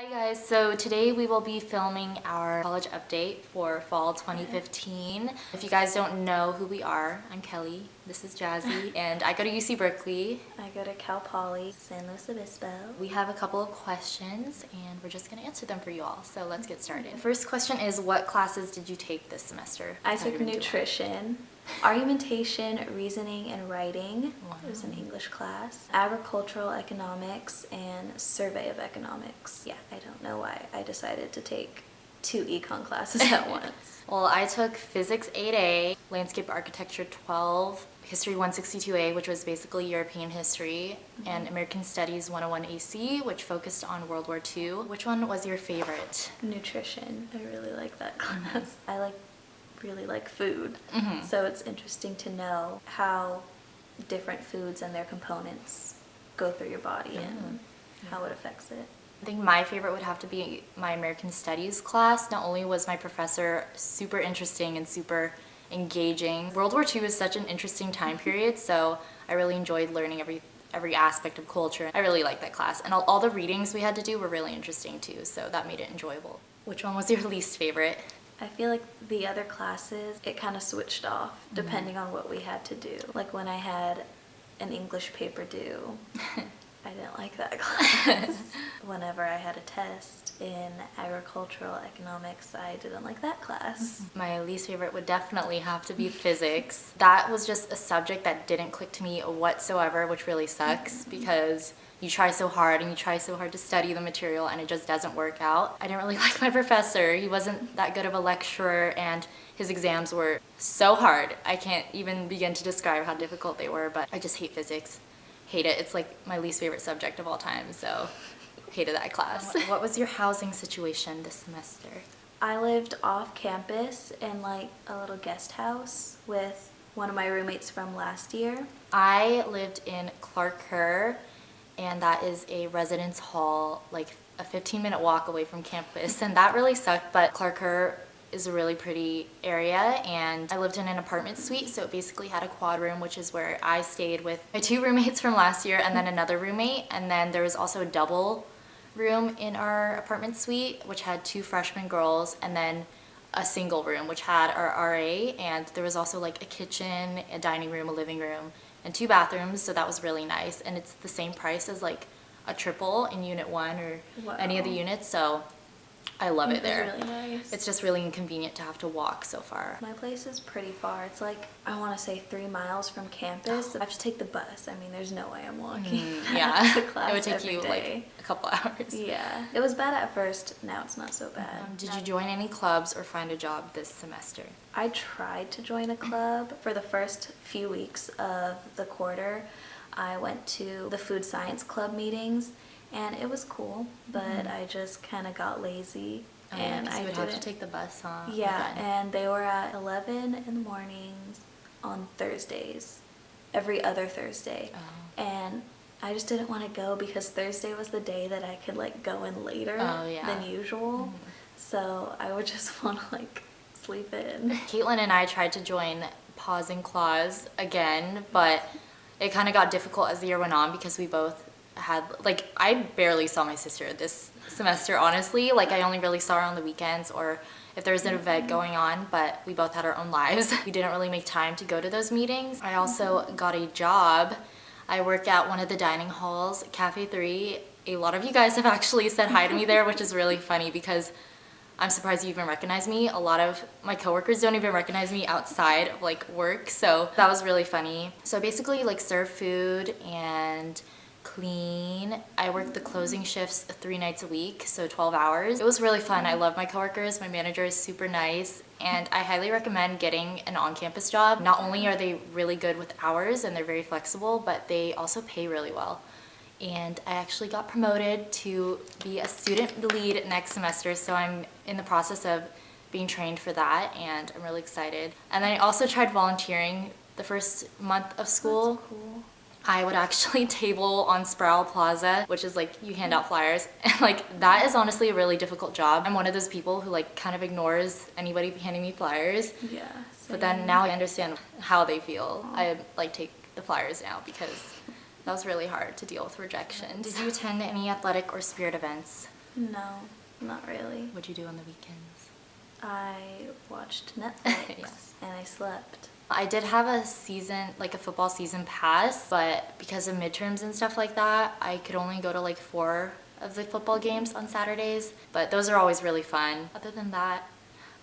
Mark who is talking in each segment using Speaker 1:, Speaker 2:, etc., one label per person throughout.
Speaker 1: Hi guys, so today we will be filming our college update for fall 2015. If you guys don't know who we are, I'm Kelly, this is Jazzy, and I go to UC Berkeley.
Speaker 2: I go to Cal Poly, San Luis Obispo.
Speaker 1: We have a couple of questions and we're just gonna answer them for you all, so let's get started. First question is, what classes did you take this semester?
Speaker 2: I took nutrition, argumentation, reasoning, and writing.
Speaker 1: Wow.
Speaker 2: It was an English class. Agricultural economics and survey of economics. Yeah, I don't know why I decided to take two econ classes at once.
Speaker 1: Well, I took Physics 8A, Landscape Architecture 12, History 162A, which was basically European history, and American Studies 101 AC, which focused on World War II. Which one was your favorite?
Speaker 2: Nutrition. I really like that class. I really like food, so it's interesting to know how different foods and their components go through your body and how it affects it.
Speaker 1: I think my favorite would have to be my American Studies class. Not only was my professor super interesting and super engaging, World War II was such an interesting time period, so I really enjoyed learning every aspect of culture. I really liked that class, and all the readings we had to do were really interesting too, so that made it enjoyable. Which one was your least favorite?
Speaker 2: I feel like the other classes, it kind of switched off depending on what we had to do. Like when I had an English paper due, I didn't like that class. Whenever I had a test in agricultural economics, I didn't like that class.
Speaker 1: My least favorite would definitely have to be physics. That was just a subject that didn't click to me whatsoever, which really sucks because you try so hard and you try so hard to study the material and it just doesn't work out. I didn't really like my professor. He wasn't that good of a lecturer and his exams were so hard. I can't even begin to describe how difficult they were, but I just hate physics. Hate it. It's like my least favorite subject of all time, so hated that class. What was your housing situation this semester?
Speaker 2: I lived off campus in like a little guest house with one of my roommates from last year.
Speaker 1: I lived in Clark Kerr, and that is a residence hall, like a 15-minute walk away from campus, and that really sucked, but Clark Kerr is a really pretty area, and I lived in an apartment suite, so it basically had a quad room, which is where I stayed with my two roommates from last year and then another roommate, and then there was also a double room in our apartment suite, which had two freshman girls, and then a single room, which had our RA, and there was also like a kitchen, a dining room, a living room, and two bathrooms, so that was really nice, and it's the same price as like a triple in Unit 1 or any of the units, so I love it there.
Speaker 2: It's really nice.
Speaker 1: It's just really inconvenient to have to walk so far.
Speaker 2: My place is pretty far. It's like, I want to say 3 miles from campus. I have to take the bus. I mean, there's no way I'm walking
Speaker 1: Yeah,
Speaker 2: to class
Speaker 1: it would take
Speaker 2: every
Speaker 1: you
Speaker 2: day.
Speaker 1: like a couple hours.
Speaker 2: Yeah, it was bad at first. Now it's not so bad.
Speaker 1: Did you join any clubs or find a job this semester?
Speaker 2: I tried to join a club. For the first few weeks of the quarter, I went to the food science club meetings, and it was cool, but I just kind of got lazy. And I
Speaker 1: would have to take the bus, huh?
Speaker 2: Yeah, and they were at 11 in the mornings on Thursdays, every other Thursday. And I just didn't want to go because Thursday was the day that I could like go in later than usual. So I would just want to like sleep in.
Speaker 1: Caitlin and I tried to join Pause and Clause again, but it kind of got difficult as the year went on because we both had, like, I barely saw my sister this semester, honestly. Like, I only really saw her on the weekends or if there was an event going on, but we both had our own lives. We didn't really make time to go to those meetings. I also got a job. I work at one of the dining halls, Cafe 3. A lot of you guys have actually said hi to me there, which is really funny because I'm surprised you even recognize me. A lot of my coworkers don't even recognize me outside of like work, so that was really funny. So basically like serve food and clean. I worked the closing shifts 3 nights a week, so 12 hours. It was really fun. I love my coworkers. My manager is super nice, and I highly recommend getting an on-campus job. Not only are they really good with hours and they're very flexible, but they also pay really well. And I actually got promoted to be a student lead next semester, so I'm in the process of being trained for that, and I'm really excited. And then I also tried volunteering the first month of school.
Speaker 2: That's cool.
Speaker 1: I would actually table on Sproul Plaza, which is like you hand out flyers, and like that is honestly a really difficult job. I'm one of those people who like kind of ignores anybody handing me flyers.
Speaker 2: Yeah.
Speaker 1: But then now I understand how they feel. I like take the flyers now because that was really hard to deal with rejection. Did you attend any athletic or spirit events?
Speaker 2: No, not really.
Speaker 1: What'd you do on the weekends?
Speaker 2: I watched Netflix
Speaker 1: Yeah.
Speaker 2: and I slept.
Speaker 1: I did have a season, like a football season pass, but because of midterms and stuff like that, I could only go to like 4 of the football games on Saturdays, but those are always really fun. Other than that,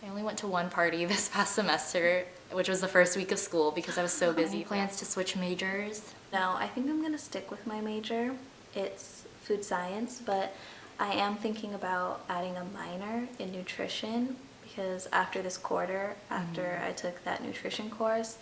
Speaker 1: I only went to one party this past semester, which was the first week of school because I was so busy. Plans to switch majors?
Speaker 2: No, I think I'm gonna stick with my major. It's food science, but I am thinking about adding a minor in nutrition because after this quarter, after I took that nutrition course,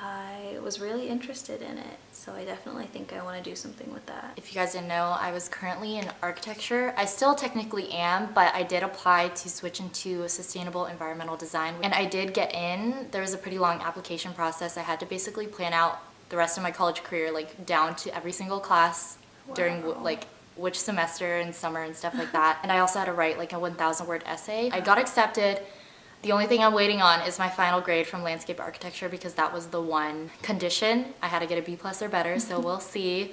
Speaker 2: I was really interested in it. So I definitely think I want to do something with that.
Speaker 1: If you guys didn't know, I was currently in architecture. I still technically am, but I did apply to switch into sustainable environmental design. And I did get in. There was a pretty long application process. I had to basically plan out the rest of my college career, like down to every single class during like which semester and summer and stuff like that. And I also had to write like a 1,000-word essay. I got accepted. The only thing I'm waiting on is my final grade from landscape architecture because that was the one condition. I had to get a B+ or better, so we'll see.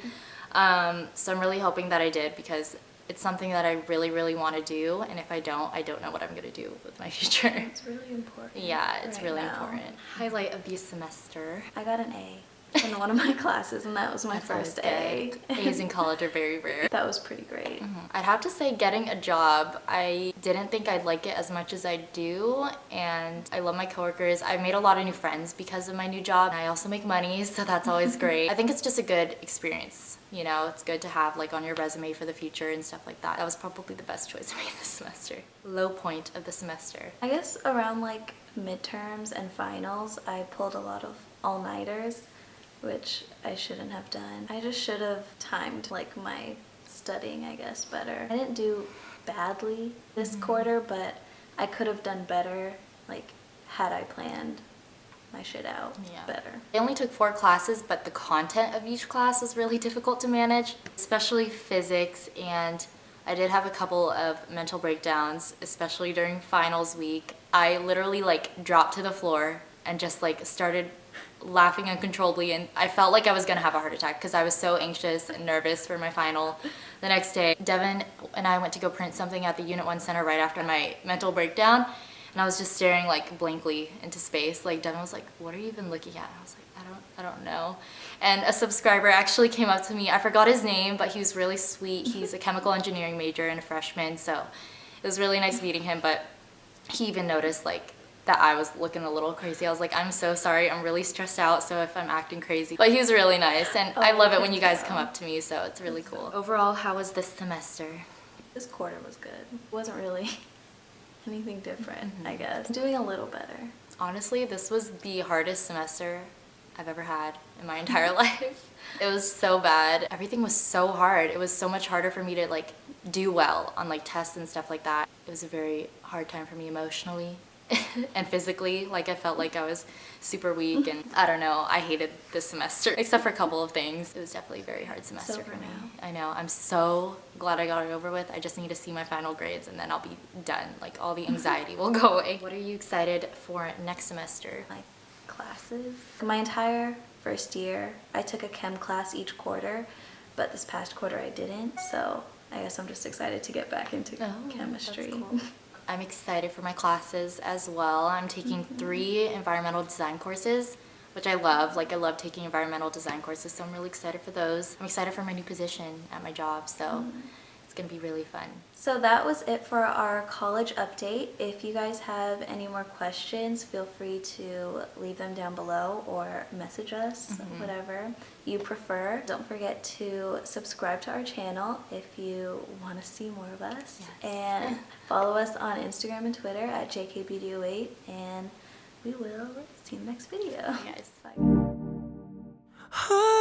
Speaker 1: So I'm really hoping that I did because it's something that I really, really want to do. And if I don't know what I'm going to do with my future.
Speaker 2: It's really important.
Speaker 1: Yeah, it's
Speaker 2: right
Speaker 1: really
Speaker 2: now.
Speaker 1: important. Highlight of the semester.
Speaker 2: I got an A in one of my classes, and that was my first A.
Speaker 1: A's in college are very rare.
Speaker 2: That was pretty great.
Speaker 1: I'd have to say getting a job, I didn't think I'd like it as much as I do, and I love my coworkers. I've made a lot of new friends because of my new job. I also make money, so that's always great. I think it's just a good experience. You know, it's good to have like on your resume for the future and stuff like that. That was probably the best choice I made this semester. Low point of the semester.
Speaker 2: I guess around like midterms and finals, I pulled a lot of all-nighters, which I shouldn't have done. I just should have timed like my studying, I guess, better. I didn't do badly this quarter, but I could have done better, like had I planned my shit out better.
Speaker 1: I only took 4 classes, but the content of each class was really difficult to manage, especially physics, and I did have a couple of mental breakdowns, especially during finals week. I literally like dropped to the floor and just like started laughing uncontrollably, and I felt like I was gonna have a heart attack because I was so anxious and nervous for my final the next day. Devin and I went to go print something at the Unit 1 Center right after my mental breakdown, and I was just staring like blankly into space. Like Devin was like, "What are you even looking at?" And I was like, I don't know. And a subscriber actually came up to me. I forgot his name, but he was really sweet. He's a chemical engineering major and a freshman, so it was really nice meeting him. But he even noticed like that I was looking a little crazy. I was like, I'm so sorry, I'm really stressed out, so if I'm acting crazy. But he was really nice, and I love it when you guys come up to me, so it's really cool. Overall, how was this semester?
Speaker 2: This quarter was good. It wasn't really anything different, I guess. I'm doing a little better.
Speaker 1: Honestly, this was the hardest semester I've ever had in my entire life. It was so bad. Everything was so hard. It was so much harder for me to like do well on like tests and stuff like that. It was a very hard time for me emotionally. And physically, like I felt like I was super weak, and I don't know, I hated this semester except for a couple of things. It was definitely a very hard semester for me. I know, I'm so glad I got it over with. I just need to see my final grades and then I'll be done. Like all the anxiety will go away. What are you excited for next semester?
Speaker 2: My classes. My entire first year, I took a chem class each quarter, but this past quarter I didn't, so I guess I'm just excited to get back into chemistry.
Speaker 1: That's cool. I'm excited for my classes as well. I'm taking 3 environmental design courses, which I love. Like I love taking environmental design courses, so I'm really excited for those. I'm excited for my new position at my job, so it's gonna be really fun.
Speaker 2: So that was it for our college update. If you guys have any more questions, feel free to leave them down below or message us, whatever you prefer. Don't forget to subscribe to our channel if you want to see more of us. Yes. And follow us on Instagram and Twitter at JKBD08, and we will see you in the next video.
Speaker 1: Bye guys.
Speaker 2: Bye.